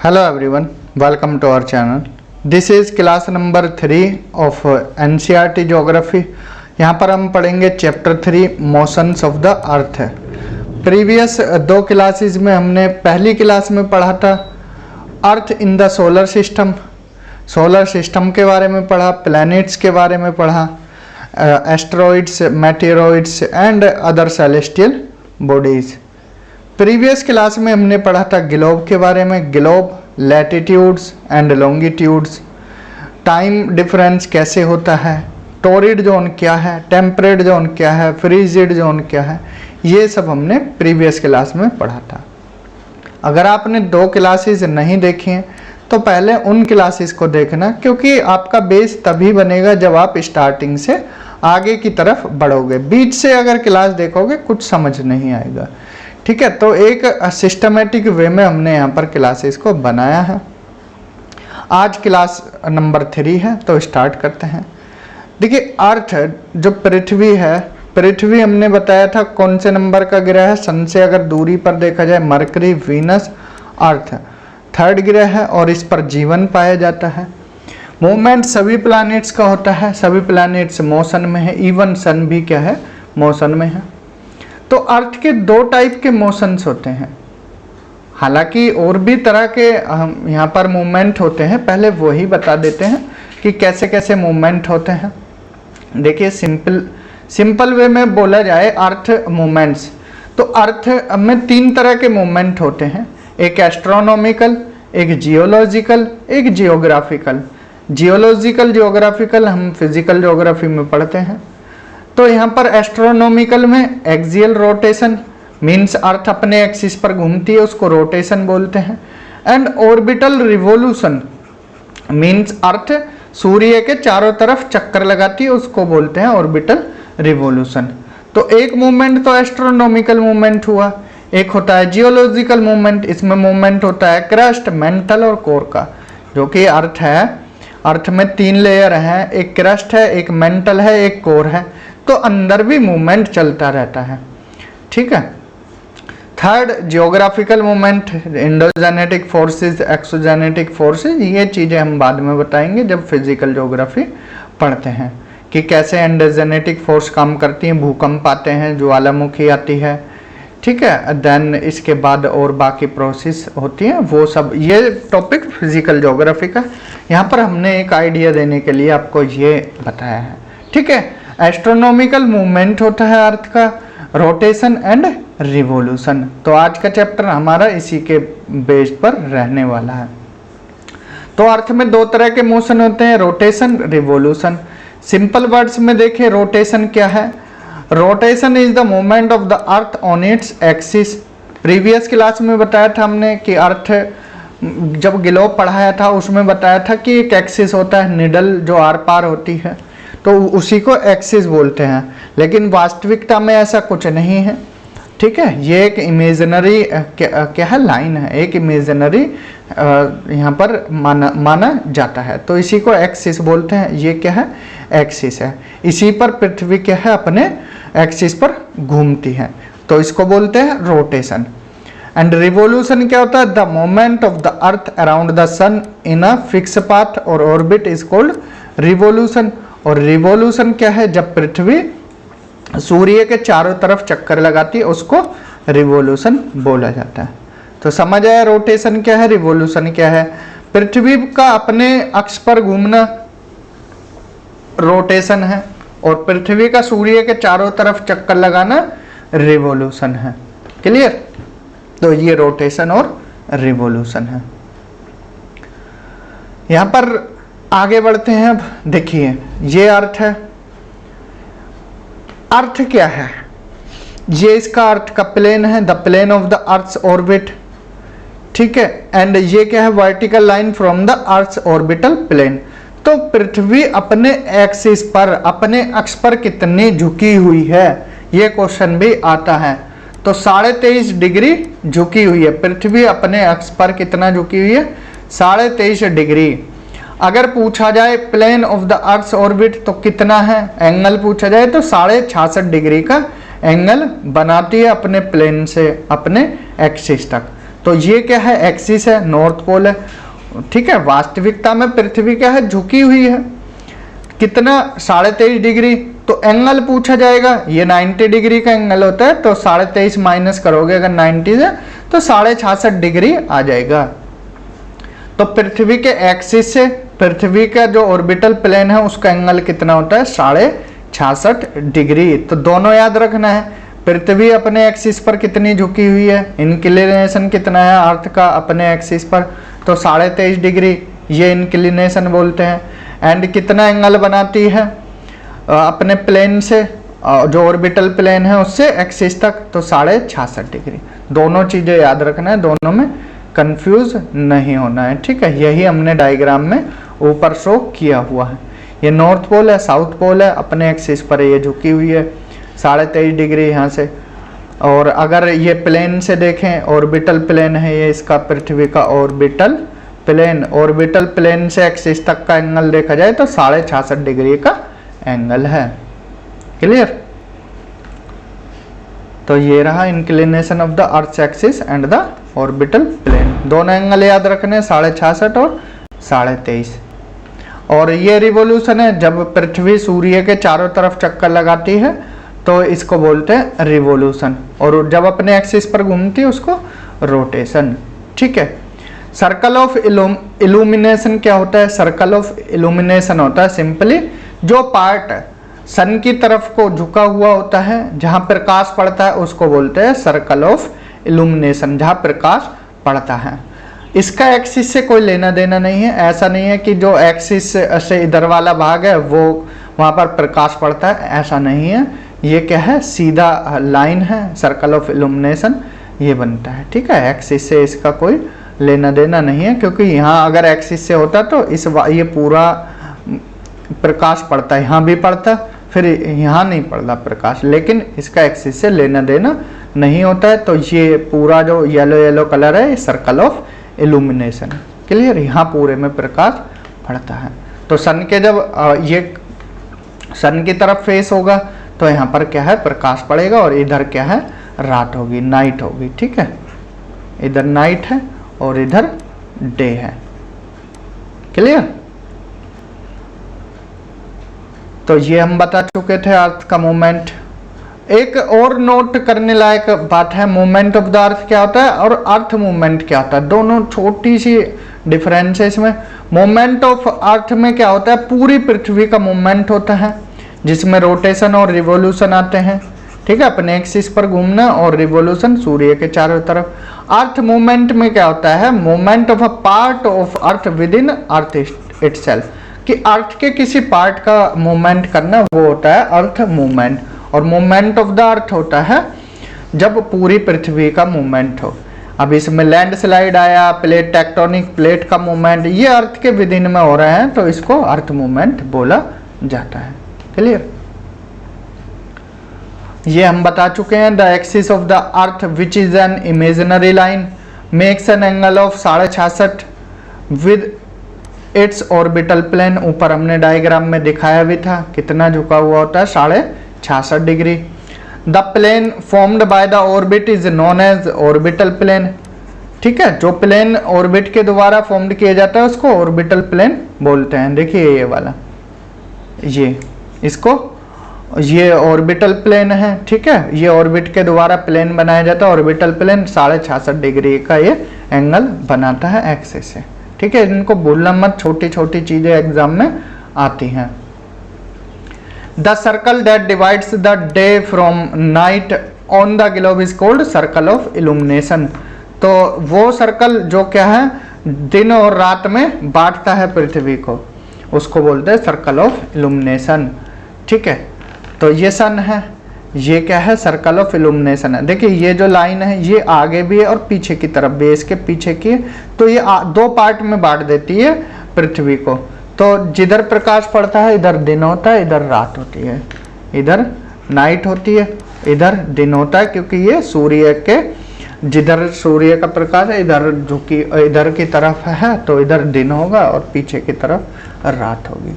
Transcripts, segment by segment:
Hello everyone, welcome to our channel. This is class number 3 of NCERT Geography. यहाँ पर हम पढ़ेंगे chapter 3 motions of the earth. Previous दो classes में हमने पहली क्लास में पढ़ा था earth in the solar system, solar system के बारे में पढ़ा, प्लैनेट्स के बारे में पढ़ा, asteroids, meteoroids and other celestial bodies. Previous class में हमने पढ़ा था ग्लोब के बारे में, globe, latitudes and longitudes, time difference कैसे होता है, टोरिड जोन क्या है, टेम्परेट जोन क्या है, फ्रीजिड जोन क्या है, ये सब हमने प्रीवियस क्लास में पढ़ा था। अगर आपने दो क्लासेस नहीं देखी हैं तो पहले उन क्लासेस को देखना, क्योंकि आपका बेस तभी बनेगा जब आप स्टार्टिंग से आगे की तरफ बढ़ोगे। बीच से अगर क्लास देखोगे कुछ समझ नहीं आएगा। ठीक है, तो एक सिस्टमेटिक वे में हमने यहाँ पर क्लासेस को बनाया है। आज क्लास नंबर 3 है, तो स्टार्ट करते हैं। देखिए, अर्थ जो पृथ्वी है, पृथ्वी हमने बताया था कौन से नंबर का ग्रह है। सन से अगर दूरी पर देखा जाए मरकरी, वीनस, अर्थ थर्ड ग्रह है और इस पर जीवन पाया जाता है। मूवमेंट सभी प्लैनेट्स का होता है, सभी प्लैनेट्स मोशन में है, इवन सन भी क्या है, मोशन में है। तो अर्थ के दो टाइप के मोशंस होते हैं, हालांकि और भी तरह के यहाँ पर मूवमेंट होते हैं। पहले वही बता देते हैं कि कैसे कैसे मूवमेंट होते हैं। देखिए, सिंपल वे में बोला जाए अर्थ मूवमेंट्स, तो अर्थ में 3 तरह के मूवमेंट होते हैं, एक एस्ट्रोनॉमिकल, एक जियोलॉजिकल, एक जियोग्राफिकल। जियोलॉजिकल जियोग्राफिकल हम फिजिकल ज्योग्राफी में पढ़ते हैं। तो यहाँ पर एस्ट्रोनॉमिकल में एक्सियल रोटेशन मीन्स अर्थ अपने एक्सिस पर घूमती है, उसको रोटेशन बोलते हैं। And orbital revolution means earth सूर्य के चारों तरफ चक्कर लगाती है, उसको बोलते हैं ऑर्बिटल रिवोल्यूशन। तो एक मूवमेंट तो एस्ट्रोनॉमिकल मूवमेंट हुआ, एक होता है जियोलॉजिकल मूवमेंट। इसमें मूवमेंट होता है क्रस्ट, मेंटल और कोर का। जो कि अर्थ है, अर्थ में 3 लेयर हैं, एक क्रस्ट है, एक मेंटल है, एक कोर है। तो अंदर भी मूवमेंट चलता रहता है। ठीक है। Third geographical movement, endogenetic forces, exogenetic forces, ये चीज़ें हम बाद में बताएंगे जब फिजिकल ज्योग्राफी पढ़ते हैं कि कैसे एंडोजेनेटिक फोर्स काम करती हैं, भूकंप आते हैं, ज्वालामुखी आती है। ठीक है, देन इसके बाद और बाकी प्रोसेस होती हैं, वो सब ये टॉपिक फिजिकल ज्योग्राफी का। यहाँ पर हमने एक आइडिया देने के लिए आपको ये बताया है। ठीक है, एस्ट्रोनॉमिकल मूवमेंट होता है अर्थ का, रोटेशन एंड रिवोल्यूशन। तो आज का चैप्टर हमारा इसी के बेस पर रहने वाला है। तो अर्थ में 2 तरह के मोशन होते हैं, रोटेशन, रिवोल्यूशन। सिंपल वर्ड्स में देखें, रोटेशन क्या है? Rotation is the movement of the earth on its axis. Previous class में बताया था हमने कि अर्थ जब ग्लोब पढ़ाया था उसमें बताया था कि एक एक्सिस होता है, निडल जो आर पार होती है, तो उसी को एक्सिस बोलते हैं। लेकिन वास्तविकता में ऐसा कुछ नहीं है। ठीक है, ये एक इमेजिनरी क्या है, लाइन है, एक इमेजिनरी यहाँ पर माना जाता है। तो इसी को एक्सिस बोलते हैं। ये क्या है, एक्सिस है। इसी पर पृथ्वी क्या है, अपने एक्सिस पर घूमती है, तो इसको बोलते हैं रोटेशन। एंड रिवोल्यूशन क्या होता है? The moment of the earth around the sun in a fix path और ऑर्बिट इज कॉल्ड रिवोल्यूशन। और रिवोल्यूशन क्या है? जब पृथ्वी सूर्य के चारों तरफ चक्कर लगाती है, उसको रिवोल्यूशन बोला जाता है। तो समझ आया रोटेशन क्या है, रिवोल्यूशन क्या है? पृथ्वी का अपने अक्ष पर घूमना रोटेशन है, और पृथ्वी का सूर्य के चारों तरफ चक्कर लगाना रिवोल्यूशन है। क्लियर? तो ये रोटेशन और रिवोल्यूशन है। यहां पर आगे बढ़ते हैं। अब देखिए, ये अर्थ है। अर्थ क्या है? ये इसका अर्थ का प्लेन है, the plane of the earth's orbit. ठीक है, एंड ये क्या है? Vertical line from the earth's orbital plane. तो पृथ्वी अपने एक्सिस पर, अपने अक्ष पर कितनी झुकी हुई है, ये क्वेश्चन भी आता है। तो 23.5 डिग्री झुकी हुई है पृथ्वी, अपने अक्ष पर कितना झुकी हुई है? 23.5 डिग्री। अगर पूछा जाए plane of the earth orbit तो कितना है, एंगल पूछा जाए तो 66.5 डिग्री का एंगल बनाती है अपने प्लेन से अपने एक्सिस तक। तो ये क्या है, एक्सिस है, नॉर्थ पोल है, ठीक है। वास्तविकता में पृथ्वी क्या है, झुकी हुई है, कितना 23.5 डिग्री। तो एंगल पूछा जाएगा, ये 90 डिग्री का एंगल होता है, तो 23.5 माइनस करोगे अगर 90 से तो 66.5 डिग्री आ जाएगा। तो पृथ्वी के एक्सिस से पृथ्वी का जो ऑर्बिटल प्लेन है उसका एंगल कितना होता है, 66.5 डिग्री। तो दोनों याद रखना है, पृथ्वी अपने एक्सिस पर कितनी झुकी हुई है, इंक्लिनेशन कितना है अर्थ का अपने एक्सिस पर, तो 23.5 डिग्री, ये इंक्लिनेशन बोलते हैं। एंड कितना एंगल बनाती है अपने प्लेन से, जो ऑर्बिटल प्लेन है उससे एक्सिस तक, तो 66.5 डिग्री। दोनों चीज़ें याद रखना है, दोनों में कंफ्यूज नहीं होना है, ठीक है। यही हमने डायग्राम में ऊपर शो किया हुआ है। ये नॉर्थ पोल है, साउथ पोल है, अपने एक्सिस पर ये झुकी हुई है 23.5 डिग्री यहाँ से। और अगर ये प्लेन से देखें, ऑर्बिटल प्लेन है ये इसका, पृथ्वी का ऑर्बिटल प्लेन, ऑर्बिटल प्लेन से एक्सिस तक का एंगल देखा जाए तो 66.5 डिग्री का एंगल है। क्लियर? तो ये रहा inclination of the earth axis and the orbital plane. दोनों एंगल याद रखने, 66.5 और 23.5। और ये रिवोल्यूशन है, जब पृथ्वी सूर्य के चारों तरफ चक्कर लगाती है तो इसको बोलते हैं रिवोल्यूशन, और जब अपने एक्सिस पर घूमती है उसको रोटेशन, ठीक है। सर्कल ऑफ इल्यूमिनेशन क्या होता है? सर्कल ऑफ इल्यूमिनेशन होता है सिंपली जो पार्ट सन की तरफ को झुका हुआ होता है, जहाँ प्रकाश पड़ता है उसको बोलते हैं सर्कल ऑफ इल्यूमिनेशन, जहाँ प्रकाश पड़ता है। इसका एक्सिस से कोई लेना देना नहीं है, ऐसा नहीं है कि जो एक्सिस से इधर वाला भाग है वो वहाँ पर प्रकाश पड़ता है, ऐसा नहीं है। ये क्या है, सीधा लाइन है, सर्कल ऑफ इल्यूमिनेशन ये बनता है, ठीक है। एक्सिस से इसका कोई लेना देना नहीं है, क्योंकि यहाँ अगर एक्सिस से होता तो ये पूरा प्रकाश पड़ता, यहाँ भी पड़ता, फिर यहाँ नहीं पड़ता प्रकाश, लेकिन इसका एक्सिस से लेना देना नहीं होता है। तो ये पूरा जो येलो येलो कलर है ये सर्कल ऑफ इल्यूमिनेशन। क्लियर? यहाँ पूरे में प्रकाश पड़ता है। तो सन के जब ये सन की तरफ फेस होगा तो यहाँ पर क्या है, प्रकाश पड़ेगा, और इधर क्या है, रात होगी, नाइट होगी, ठीक है। इधर नाइट है और इधर डे है। क्लियर? तो ये हम बता चुके थे अर्थ का मूवमेंट। एक और नोट करने लायक बात है, मूवमेंट ऑफ द अर्थ क्या होता है और अर्थ मूवमेंट क्या होता है, दोनों छोटी सी डिफरेंस है इसमें। मूवमेंट ऑफ अर्थ में क्या होता है, पूरी पृथ्वी का मूवमेंट होता है, जिसमें रोटेशन और रिवोल्यूशन आते हैं, ठीक है। अपने एक्सिस पर घूमना और रिवोल्यूशन सूर्य के चारों तरफ। अर्थ मूवमेंट में क्या होता है, movement of a part of earth with in earth itself, कि अर्थ के किसी पार्ट का मूवमेंट करना वो होता है अर्थ मूवमेंट। और मूवमेंट ऑफ द अर्थ होता है जब पूरी पृथ्वी का मूवमेंट हो। अब इसमें लैंडस्लाइड आया, प्लेट टेक्टोनिक प्लेट का मूवमेंट, ये अर्थ के विदिन में हो रहे हैं, तो इसको अर्थ मूवमेंट बोला जाता है। क्लियर? ये हम बता चुके हैं। The axis of the earth which is an imaginary line makes an angle of 66.5 with its orbital plane. ऊपर हमने डायग्राम में दिखाया भी था कितना झुका हुआ होता है, 66.5 degree. The plane formed by the orbit is known as orbital plane, ठीक है। जो प्लेन ऑर्बिट के द्वारा फॉर्म्ड किया जाता है उसको ऑर्बिटल प्लेन बोलते हैं। देखिए ये वाला, ये इसको, ये ऑर्बिटल प्लेन है, ठीक है। ये ऑर्बिट के द्वारा प्लेन बनाया जाता है, ऑर्बिटल प्लेन 66.5 डिग्री का ये एंगल बनाता है एक्सिस से, ठीक है। इनको भूलना मत, छोटी छोटी चीजें एग्जाम में आती हैं। The circle that divides the day from night on the globe is called circle of illumination. तो वो सर्कल जो क्या है, दिन और रात में बांटता है पृथ्वी को, उसको बोलते हैं सर्कल ऑफ इल्यूमिनेशन, ठीक है। तो ये सन है, ये क्या है, सर्कल ऑफ इल्यूमिनेशन है। देखिए ये जो लाइन है ये आगे भी है और पीछे की तरफ भी, इसके पीछे की, तो ये दो पार्ट में बांट देती है पृथ्वी को। तो जिधर प्रकाश पड़ता है इधर दिन होता है, इधर रात होती है, इधर नाइट होती है, इधर दिन होता है, क्योंकि ये सूर्य के, जिधर सूर्य का प्रकाश है इधर झुकी, इधर की तरफ है तो इधर दिन होगा और पीछे की तरफ रात होगी।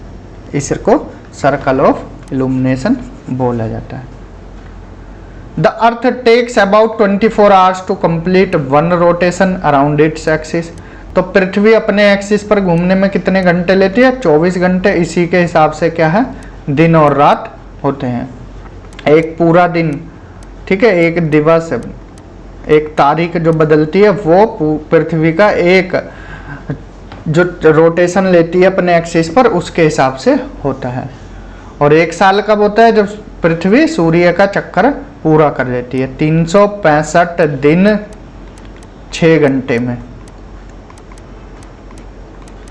इसको सर्कल ऑफ इल्यूमिनेशन बोला जाता है। The earth takes about 24 hours to complete one rotation around its axis. तो पृथ्वी अपने एक्सिस पर घूमने में कितने घंटे लेती है? 24 घंटे। इसी के हिसाब से क्या है, दिन और रात होते हैं। एक पूरा दिन, ठीक है, एक दिवस, एक तारीख जो बदलती है वो पृथ्वी का एक जो रोटेशन लेती है अपने एक्सिस पर उसके हिसाब से होता है। और एक साल कब होता है? जब पृथ्वी सूर्य का चक्कर पूरा कर लेती है। 365 दिन 6 घंटे में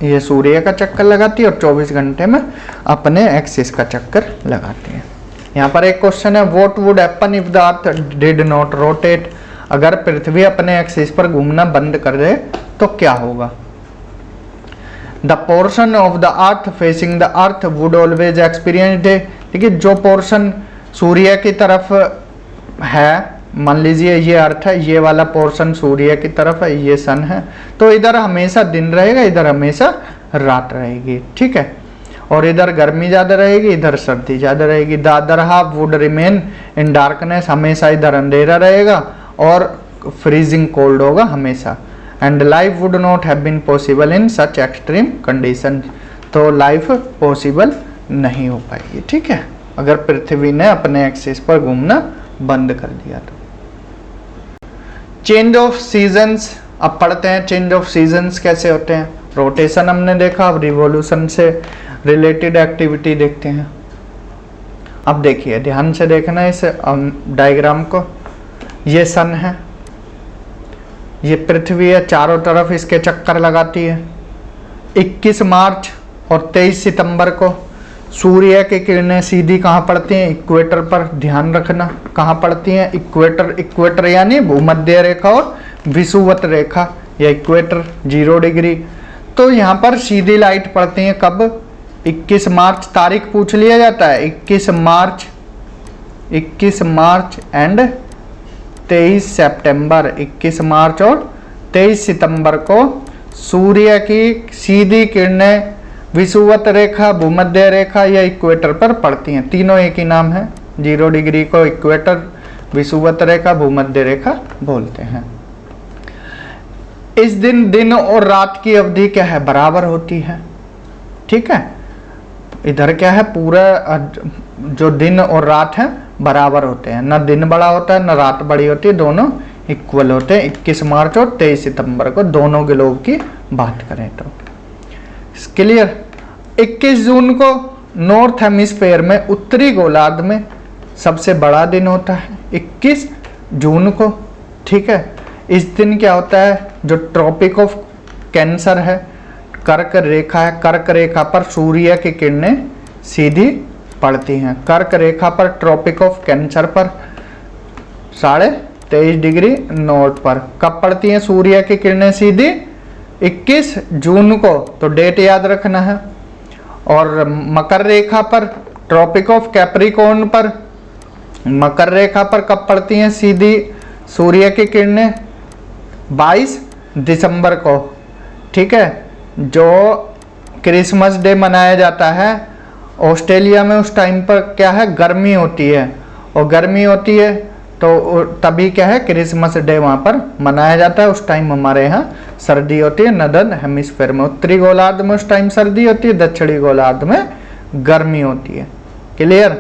ये सूर्य का चक्कर लगाती है और 24 घंटे में अपने एक्सिस का चक्कर लगाती है। यहाँ पर एक क्वेश्चन है, what would happen if the earth did not rotate. अगर पृथ्वी अपने एक्सिस पर घूमना बंद कर दे तो क्या होगा? The portion of the earth facing the earth would always experience day. देखिए जो पोर्शन सूर्य की तरफ है, मान लीजिए ये अर्थ है, ये वाला पोर्शन सूर्य की तरफ है, ये सन है, तो इधर हमेशा दिन रहेगा, इधर हमेशा रात रहेगी, ठीक है। और इधर गर्मी ज़्यादा रहेगी, इधर सर्दी ज़्यादा रहेगी। The other half would remain in darkness. हमेशा इधर अंधेरा रहेगा और फ्रीजिंग कोल्ड होगा हमेशा। And life would not have been possible in such extreme condition. तो लाइफ पॉसिबल नहीं हो पाएगी, ठीक है, अगर पृथ्वी ने अपने एक्सिस पर घूमना बंद कर दिया तो। चेंज ऑफ सीजन्स, अब पढ़ते हैं चेंज ऑफ सीजन्स कैसे होते हैं। रोटेशन हमने देखा, अब रिवॉल्यूशन से रिलेटेड एक्टिविटी देखते हैं। अब देखिए, ध्यान से देखना है इस डायग्राम को। ये सन है, ये पृथ्वी है, चारों तरफ इसके चक्कर लगाती है। 21 मार्च और 23 सितंबर को सूर्य की किरणें सीधी कहाँ पड़ती हैं? इक्वेटर पर। ध्यान रखना कहाँ पड़ती हैं? इक्वेटर। इक्वेटर यानी भूमध्य रेखा और विषुवत रेखा या इक्वेटर 0 डिग्री। तो यहाँ पर सीधी लाइट पड़ती है कब? 21 मार्च। तारीख पूछ लिया जाता है, 21 मार्च एंड 23 सितंबर। 21 मार्च और 23 सितंबर को सूर्य की सीधी किरणें विषुवत रेखा, भूमध्य रेखा या इक्वेटर पर पड़ती हैं। तीनों एक ही नाम है। 0 डिग्री को इक्वेटर, विषुवत रेखा, भूमध्य रेखा बोलते हैं। इस दिन और रात की अवधि क्या है? बराबर होती है, ठीक है। इधर क्या है, पूरा जो दिन और रात है बराबर होते हैं, ना दिन बड़ा होता है ना रात बड़ी होती है, दोनों इक्वल होते हैं। 21 मार्च और 23 सितंबर को दोनों ग्लोब की बात करें तो क्लियर। 21 जून को नॉर्थ हेमिस्फेयर में, उत्तरी गोलार्ध में सबसे बड़ा दिन होता है 21 जून को, ठीक है। इस दिन क्या होता है, जो ट्रॉपिक ऑफ कैंसर है, कर्क रेखा है, कर्क रेखा पर सूर्य की किरणें सीधी पड़ती हैं। कर्क रेखा पर, ट्रॉपिक ऑफ कैंसर पर 23.5 डिग्री नॉर्थ पर कब पड़ती हैं सूर्य की किरणें सीधी? 21 जून को, तो डेट याद रखना है। और मकर रेखा पर, ट्रॉपिक ऑफ कैप्रिकॉर्न पर, मकर रेखा पर कब पड़ती हैं सीधी सूर्य की किरणें? 22 दिसंबर को, ठीक है। जो क्रिसमस डे मनाया जाता है ऑस्ट्रेलिया में, उस टाइम पर क्या है, गर्मी होती है, और गर्मी होती है तो तभी क्या है, क्रिसमस डे वहाँ पर मनाया जाता है। उस टाइम हमारे यहाँ सर्दी होती है नदन हेमिस्फेयर में। उत्तरी गोलार्ध में उस टाइम सर्दी होती है, दक्षिणी गोलार्ध में गर्मी होती है, क्लियर।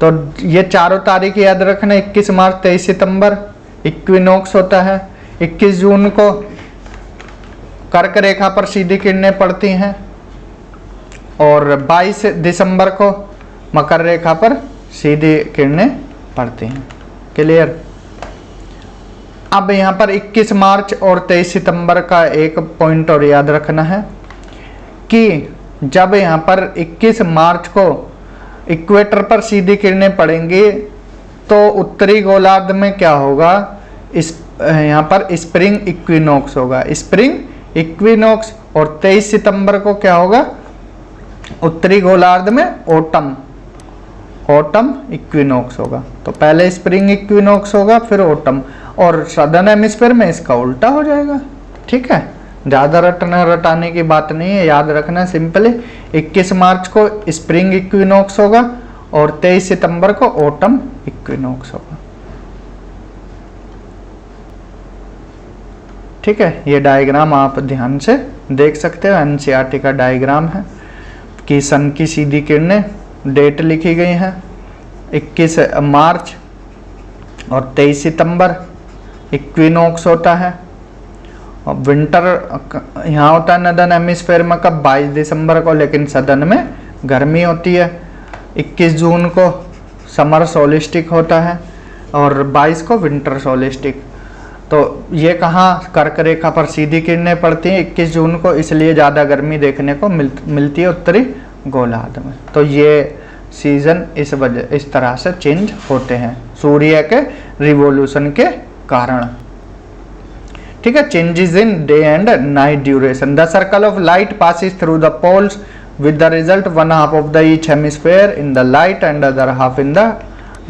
तो ये चारों तारीख याद रखना। 21 मार्च 23 सितंबर इक्विनॉक्स होता है। 21 जून को कर्क रेखा पर सीधी किरणें पड़ती हैं और 22 दिसंबर को मकर रेखा पर सीधी किरणें पड़ती हैं, क्लियर। अब यहाँ पर 21 मार्च और 23 सितंबर का एक पॉइंट और याद रखना है कि जब यहाँ पर 21 मार्च को इक्वेटर पर सीधी किरणें पड़ेंगी तो उत्तरी गोलार्ध में क्या होगा, इस यहाँ पर स्प्रिंग इक्विनॉक्स होगा, स्प्रिंग इक्विनॉक्स। और 23 सितंबर को क्या होगा, उत्तरी गोलार्ध में ऑटम इक्विनॉक्स होगा। तो पहले स्प्रिंग इक्विनॉक्स होगा, फिर ऑटम, और सदर्न हेमिस्फीयर में इसका उल्टा हो जाएगा, ठीक है। ज़्यादा रटाने की बात नहीं है, याद रखना सिंपली। 21 मार्च को स्प्रिंग इक्विनॉक्स होगा और 23 सितंबर को ऑटम इक्विनॉक्स होगा, ठीक है, ये डायग्राम आप ध्यान से देख सकते हो, एनसीईआरटी का डायग्राम है कि सन की सीधी किरणें, डेट लिखी गई है 21 मार्च और 23 सितंबर इक्विनॉक्स होता है। और विंटर यहाँ होता है नदन हेमिस्फेयर में कब, 22 दिसंबर को, लेकिन सदन में गर्मी होती है। 21 जून को समर सोलिस्टिक होता है और 22 को विंटर सोलिस्टिक। तो ये कहाँ कर्क रेखा पर सीधी किरणें पड़ती हैं 21 जून को, इसलिए ज़्यादा गर्मी देखने को मिलती है उत्तरी गोलार्ध में। तो ये सीजन इस तरह से चेंज होते हैं सूर्य के रिवॉल्यूशन के कारण। ठीक है, changes in day and night duration. The circle of light passes through the poles with the result one half of the each hemisphere in the light and other half in the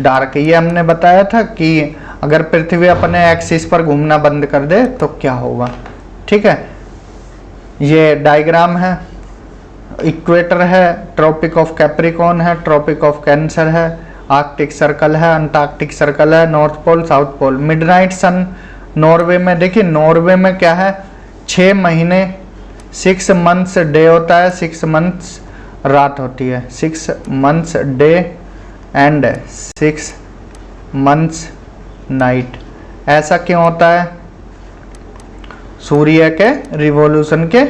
dark. ये हमने बताया था कि अगर पृथ्वी अपने axis पर घूमना बंद कर दे तो क्या होगा। ठीक है, ये डायग्राम है, इक्वेटर है, ट्रॉपिक ऑफ कैप्रिकॉर्न है, ट्रॉपिक ऑफ कैंसर है, आर्कटिक सर्कल है, अंटार्कटिक सर्कल है, north pole, south pole. Midnight sun Norway में, देखिए नॉर्वे में क्या है, 6 महीने 6 मंथ्स डे होता है, 6 मंथ्स रात होती है, 6 months day and 6 months night. ऐसा क्यों होता है, सूर्य के रिवॉल्यूशन के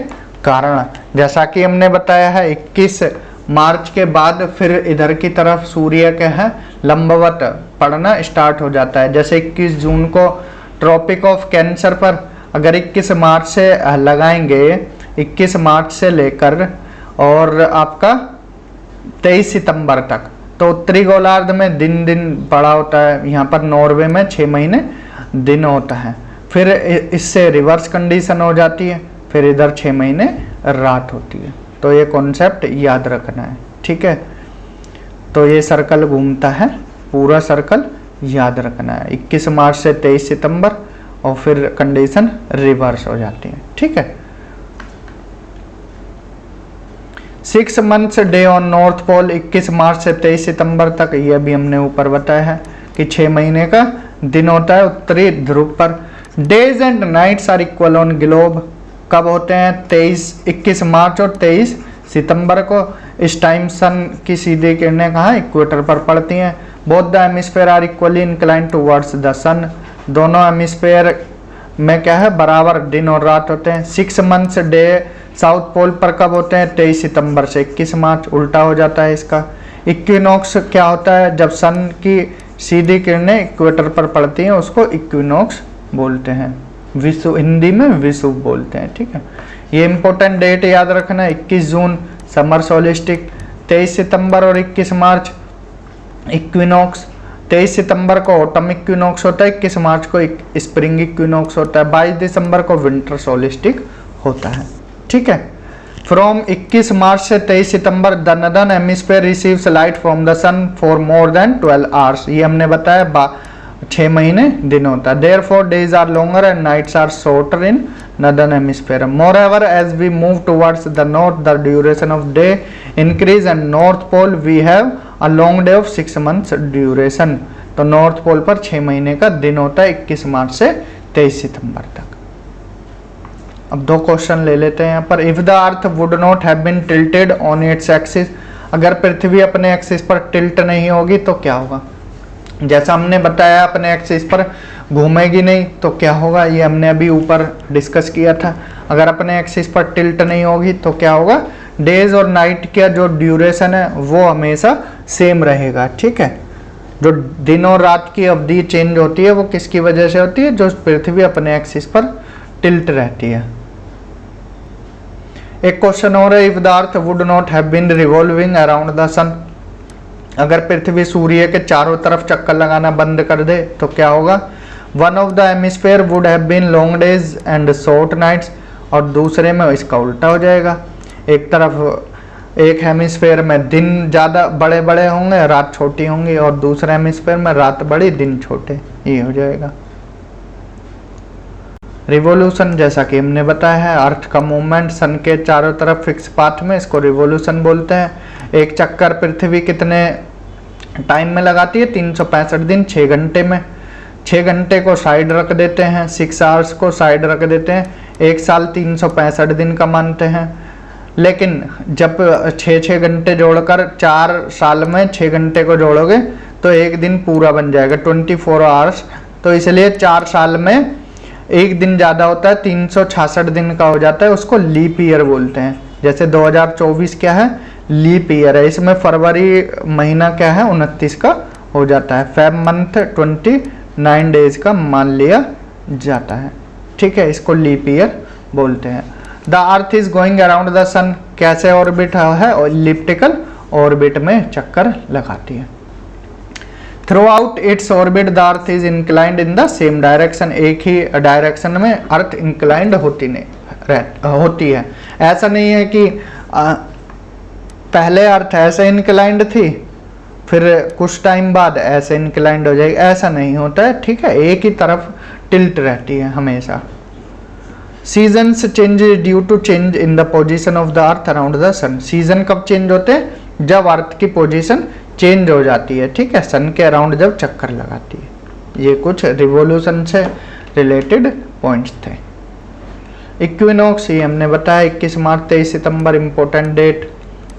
कारण। जैसा कि हमने बताया है 21 मार्च के बाद फिर इधर की तरफ सूर्य के है लंबवत पड़ना स्टार्ट हो जाता है। जैसे 21 जून को ट्रॉपिक ऑफ कैंसर पर अगर 21 मार्च से लगाएंगे, 21 मार्च से लेकर और आपका 23 सितंबर तक, तो उत्तरी गोलार्ध में दिन दिन बड़ा होता है, यहाँ पर नॉर्वे में 6 महीने दिन होता है। फिर इससे रिवर्स कंडीशन हो जाती है, फिर इधर 6 महीने रात होती है। तो ये कॉन्सेप्ट याद रखना है। ठीक है, तो ये सर्कल घूमता है, पूरा सर्कल याद रखना है, 21 मार्च से 23 सितंबर और फिर कंडीशन रिवर्स हो जाती है। ठीक है, 6 months day on north pole 21 मार्च से 23 सितंबर तक, ये भी हमने ऊपर बताया है कि 6 महीने का दिन होता है उत्तरी ध्रुव पर। Days and nights are equal on globe, कब होते हैं, 21 मार्च और 23 सितंबर को। इस टाइम सन की सीधी किरणें कहाँ, इक्वेटर पर पड़ती हैं। Both the hemisphere are equally inclined towards the sun, दोनों हेमिस्फेयर में क्या है, बराबर दिन और रात होते हैं। 6 मंथ्स डे साउथ पोल पर कब होते हैं, 23 सितंबर से 21 मार्च, उल्टा हो जाता है इसका। इक्विनॉक्स क्या होता है, जब सन की सीधी किरणें इक्वेटर पर पड़ती हैं उसको इक्विनॉक्स बोलते हैं, विषुव, हिंदी में विषुव बोलते हैं। ठीक है, ये इंपॉर्टेंट डेट याद रखना, 21 जून समर सोलिस्टिक, 23 सितंबर और 21 मार्च इक्विनॉक्स। 23 सितंबर को ऑटम इक्विनॉक्स होता है, 21 मार्च को स्प्रिंग इक्विनॉक्स होता है, 22 दिसंबर को विंटर सोलिस्टिक होता है। ठीक है, फ्रॉम 21 मार्च से 23 सितंबर the northern hemisphere receives light from the sun for more than 12 hours, ये हमने बताया 6 महीने दिन होता है। Therefore days are longer and nights are shorter in northern hemisphere. मोreover as we move towards the north the duration of day increase and north pole we have a long day of 6 months duration। तो north pole पर 6 महीने का दिन होता है 21 मार्च से 23 सितंबर तक। अब 2 क्वेश्चन ले लेते हैं यहाँ पर। If the earth would not have been tilted on its axis, अगर पृथ्वी अपने एक्सिस पर टिल्ट नहीं होगी तो क्या होगा। जैसा हमने बताया अपने एक्सिस पर घूमेगी नहीं तो क्या होगा, ये हमने अभी ऊपर डिस्कस किया था। अगर अपने एक्सिस पर टिल्ट नहीं होगी तो क्या होगा, डेज और नाइट का जो ड्यूरेशन है वो हमेशा सेम रहेगा। ठीक है, जो दिन और रात की अवधि चेंज होती है वो किसकी वजह से होती है, जो पृथ्वी अपने एक्सिस पर टिल्ट रहती है। एक क्वेश्चन और है, if the earth would not have been revolving around the sun, अगर पृथ्वी सूर्य के चारों तरफ चक्कर लगाना बंद कर दे तो क्या होगा। One of the hemisphere would have been long days and short nights, और दूसरे में इसका उल्टा हो जाएगा। एक तरफ एक हेमिस्फीयर में दिन ज़्यादा बड़े बड़े होंगे, रात छोटी होंगी, और दूसरे हेमिस्फीयर में रात बड़ी दिन छोटे, ये हो जाएगा। रिवॉल्यूशन जैसा कि हमने बताया है, अर्थ का मूवमेंट सन के चारों तरफ फिक्स पाथ में, इसको रिवॉल्यूशन बोलते हैं। एक चक्कर पृथ्वी कितने टाइम में लगाती है, 365 दिन 6 घंटे में। 6 घंटे को साइड रख देते हैं, 6 आवर्स को साइड रख देते हैं, एक साल 365 दिन का मानते हैं। लेकिन जब 6 घंटे जोड़कर 4 साल में 6 घंटे को जोड़ोगे तो एक दिन पूरा बन जाएगा, 24 आवर्स। तो इसलिए 4 साल में एक दिन ज़्यादा होता है, 366 दिन का हो जाता है, उसको लीप ईयर बोलते हैं। जैसे 2024 क्या है, लीप ईयर है, इसमें फरवरी महीना क्या है 29 का हो जाता है, फेब मंथ 29 डेज का मान लिया जाता है। ठीक है, इसको लीप ईयर बोलते हैं। The earth is going around the sun, कैसे ऑर्बिट है, इलिप्टिकल ऑर्बिट में चक्कर लगाती है। Throughout its orbit the earth is inclined in the same direction, एक ही डायरेक्शन में अर्थ इंक्लाइंड होती है। ऐसा नहीं है कि पहले अर्थ ऐसे इंक्लाइंड थी फिर कुछ टाइम बाद ऐसे इंक्लाइंड हो जाएगी, ऐसा नहीं होता है। ठीक है, एक ही तरफ टिल्ट रहती है हमेशा। Seasons change due to change in the position of the earth around the sun. Season कब चेंज होते हैं, जब अर्थ की पोजीशन चेंज हो जाती है। ठीक है, सन के अराउंड जब चक्कर लगाती है। ये कुछ रिवोल्यूशन से रिलेटेड पॉइंट्स थे। इक्विनॉक्स ये हमने बताया 21 मार्च 23 सितंबर इम्पोर्टेंट डेट,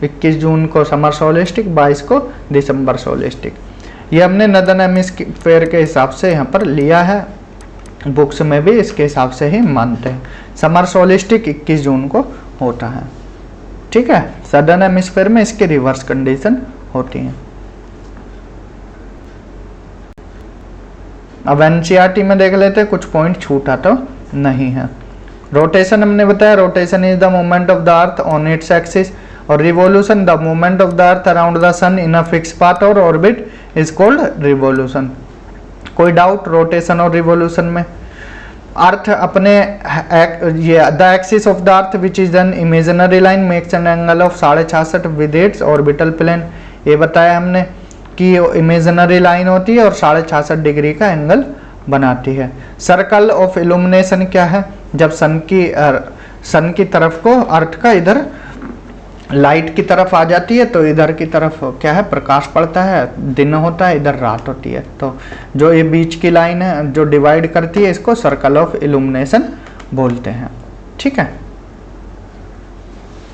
21 जून को समर सोलिस्टिक, 22 को दिसंबर सोलिस्टिक। ये हमने नदन हेमिस्फीयर के हिसाब से यहाँ पर लिया है, बुक्स में भी इसके हिसाब से ही मानते हैं। समर सोलिस्टिक 21 जून को होता है। ठीक है, सदर्न हेमिस्फीयर में इसकी रिवर्स कंडीशन होती है। अब एनसीईआरटी में देख लेते हैं, कुछ पॉइंट छूटा तो नहीं है। रोटेशन हमने बताया, rotation is the movement of the earth on its axis, और revolution the movement of the earth around the sun in a fix path और ऑर्बिट इज कॉल्ड रिवोल्यूशन। कोई डाउट रोटेशन और रिवोल्यूशन में? Earth अपने ये the axis of the earth which is an imaginary line makes an angle of 66.5 with its orbital plane. ये बताया हमने कि इमेजिनरी लाइन होती है और 66.5 डिग्री का एंगल बनाती है। सर्कल ऑफ इल्यूमिनेशन क्या है, जब सन की तरफ को अर्थ का इधर लाइट की तरफ आ जाती है तो इधर की तरफ क्या है प्रकाश पड़ता है, दिन होता है, इधर रात होती है। तो जो ये बीच की लाइन है जो डिवाइड करती है इसको सर्कल ऑफ इल्यूमिनेशन बोलते हैं। ठीक है,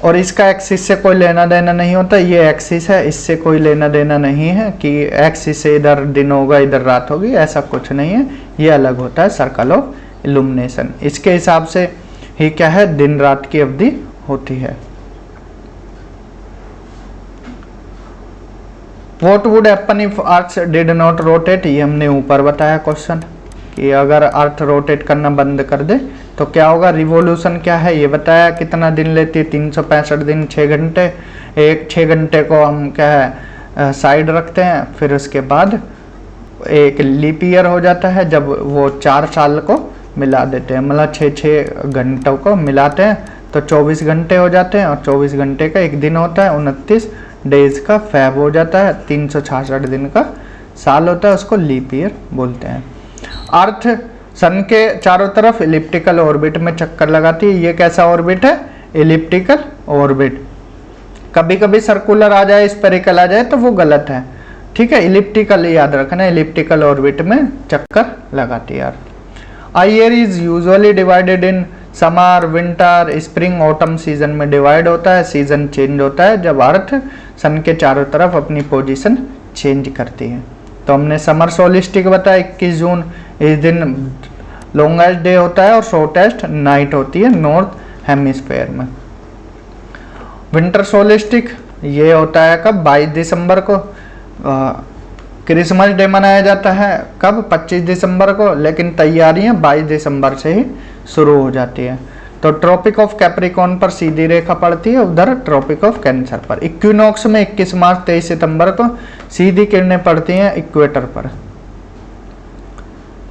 और इसका एक्सिस से कोई लेना देना नहीं होता, ये एक्सिस है, इससे कोई लेना देना नहीं है कि एक्सिस से इधर दिन होगा इधर रात होगी, ऐसा कुछ नहीं है। ये अलग होता है सर्कल ऑफ इल्यूमिनेशन, इसके हिसाब से ही क्या है दिन रात की अवधि होती है। What would happen if Earth did not rotate? ये हमने ऊपर बताया क्वेश्चन कि अगर अर्थ रोटेट करना बंद कर दे तो क्या होगा। रिवोल्यूशन क्या है ये बताया, कितना दिन लेती है 365 दिन, 6 घंटे। 6 घंटे को हम क्या है साइड रखते हैं, फिर उसके बाद एक लीप ईयर हो जाता है जब वो 4 साल को मिला देते हैं, मतलब 6 घंटों को मिलाते हैं तो 24 घंटे हो जाते हैं, और 24 घंटे का एक दिन होता है, 29 डेज का फैब हो जाता है, 366 दिन का साल होता है, उसको लीप ईयर बोलते हैं। अर्थ सन के चारों तरफ इलिप्टिकल ऑर्बिट में चक्कर लगाती है। ये कैसा ऑर्बिट है, इलिप्टिकल ऑर्बिट। कभी कभी सर्कुलर आ जाए, स्फेरिकल आ जाए तो वो गलत है। ठीक है, इलिप्टिकल याद रखना, इलिप्टिकल ऑर्बिट में चक्कर लगाती है earth. A year is usually divided in summer, winter, spring, autumn season में डिवाइड होता है। सीजन चेंज होता है जब अर्थ सन के चारों तरफ अपनी पोजीशन चेंज करती है। तो हमने समर सोलिस्टिक बताया 21 जून, इस दिन लॉन्गेस्ट डे होता है और शॉर्टेस्ट नाइट होती है नॉर्थ हेमिस्फीयर में। विंटर सोलिस्टिक ये होता है कब, 22 दिसंबर को। क्रिसमस डे मनाया जाता है कब, 25 दिसंबर को, लेकिन तैयारियां 22 दिसंबर से ही शुरू हो जाती है। तो ट्रॉपिक ऑफ कैप्रिकॉर्न पर सीधी रेखा पड़ती है, उधर ट्रॉपिक ऑफ कैंसर पर। इक्विनॉक्स में 21 मार्च 23 सितंबर को सीधी किरणें पड़ती हैं इक्वेटर पर।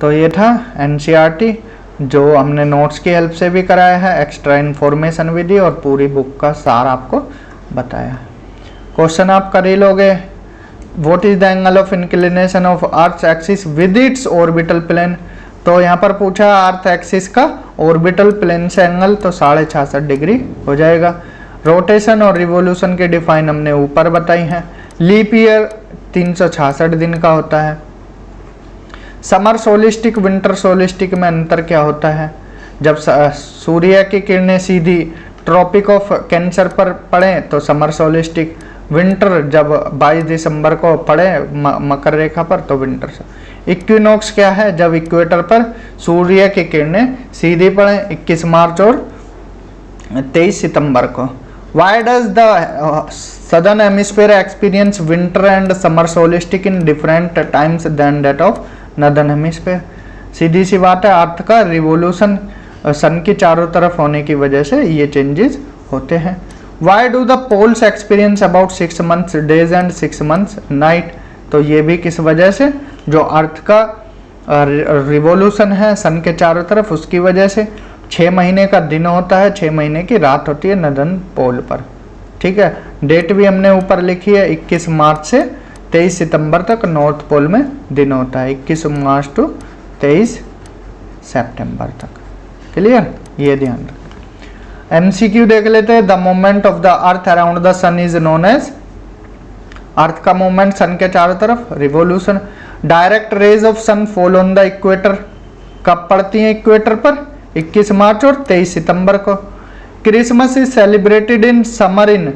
तो ये था एनसीईआरटी जो हमने नोट्स की हेल्प से भी कराया है, एक्स्ट्रा इन्फॉर्मेशन भी दी और पूरी बुक का सार आपको बताया है। क्वेश्चन आप कर ही लोगे। What is the angle of inclination of earth axis with its orbital plane. तो यहाँ पर पूछा अर्थ एक्सिस का ऑर्बिटल प्लेन से एंगल, तो 66.5 डिग्री हो जाएगा। रोटेशन और रिवोल्यूशन के डिफाइन हमने ऊपर बताई हैं। लीप ईयर 366 दिन का होता है। समर सोलिस्टिक विंटर सोलिस्टिक में अंतर क्या होता है? जब सूर्य की किरणें सीधी ट्रॉपिक ऑफ कैंसर पर पड़े तो समर सोलिस्टिक, विंटर जब 22 दिसंबर को पड़े मकर रेखा पर तो विंटर। इक्विनॉक्स क्या है? जब इक्वेटर पर सूर्य की किरणें सीधी पड़े 21 मार्च और 23 सितंबर को। Why does the southern hemisphere experience winter and summer solstice in different times than that of northern hemisphere? सीधी सी बात है, अर्थ का रिवोल्यूशन सन की चारों तरफ होने की वजह से ये चेंजेस होते हैं। Why do the poles experience about 6 months days and 6 months night? तो ये भी किस वजह से? जो अर्थ का रिवोल्यूशन है सन के चारों तरफ, उसकी वजह से 6 महीने का दिन होता है, 6 महीने की रात होती है नदन पोल पर। ठीक है, डेट भी हमने ऊपर लिखी है, 21 मार्च से 23 सितंबर तक नॉर्थ पोल में दिन होता है, 21 मार्च टू 23 सितंबर तक। क्लियर, ये ध्यान रखें। एमसीक्यू देख लेते हैं। The moment of the earth around the sun is known as, earth का मूवमेंट सन के चारों तरफ revolution. Direct rays of sun fall on the equator, कब पड़ती है इक्वेटर पर? 21 मार्च और 23 सितंबर को। Christmas is celebrated in summer, in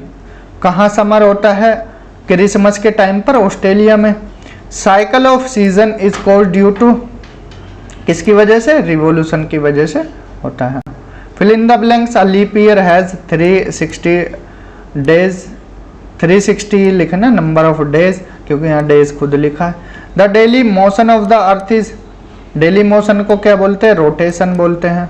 कहाँ समर होता है? क्रिसमस के टाइम पर ऑस्ट्रेलिया में। Cycle of season is called due to, किसकी वजह से? रिवोल्यूशन की वजह से होता है। Fill in the blanks. A leap year has 360 days, 360 लिखना नंबर ऑफ डेज, क्योंकि यहाँ डेज खुद लिखा है। The daily motion of the earth is, daily motion को क्या बोलते हैं? रोटेशन बोलते हैं।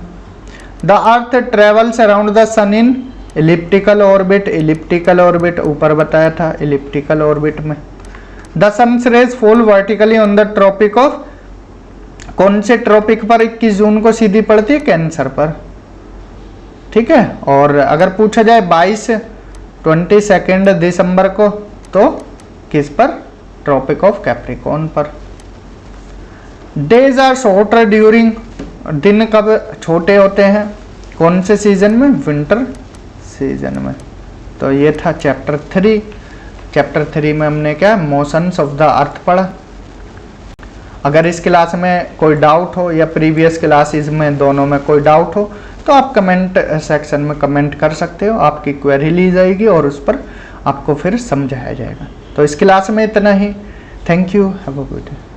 The earth travels around the sun in elliptical orbit, elliptical orbit ऊपर बताया था, इलिप्टिकल ऑर्बिट में। The sun's rays fall vertically on the tropic of, कौन से ट्रॉपिक पर 21 जून को सीधी पड़ती है? कैंसर पर। ठीक है, और अगर पूछा जाए 22 दिसंबर को तो किस पर? ट्रॉपिक ऑफ कैप्रिकॉर्न पर। डेज आर शॉर्टर ड्यूरिंग, दिन कब छोटे होते हैं? कौन से सीजन में? विंटर सीजन में। तो ये था चैप्टर 3। चैप्टर 3 में हमने क्या? मोशंस ऑफ द अर्थ पढ़ा। अगर इस क्लास में कोई डाउट हो या प्रीवियस क्लासेस में दोनों में कोई डाउट हो तो आप कमेंट सेक्शन में कमेंट कर सकते हो, आपकी क्वेरी ली जाएगी और उस पर आपको फिर समझाया जाएगा। तो इस क्लास में इतना ही। Thank you, have a good day.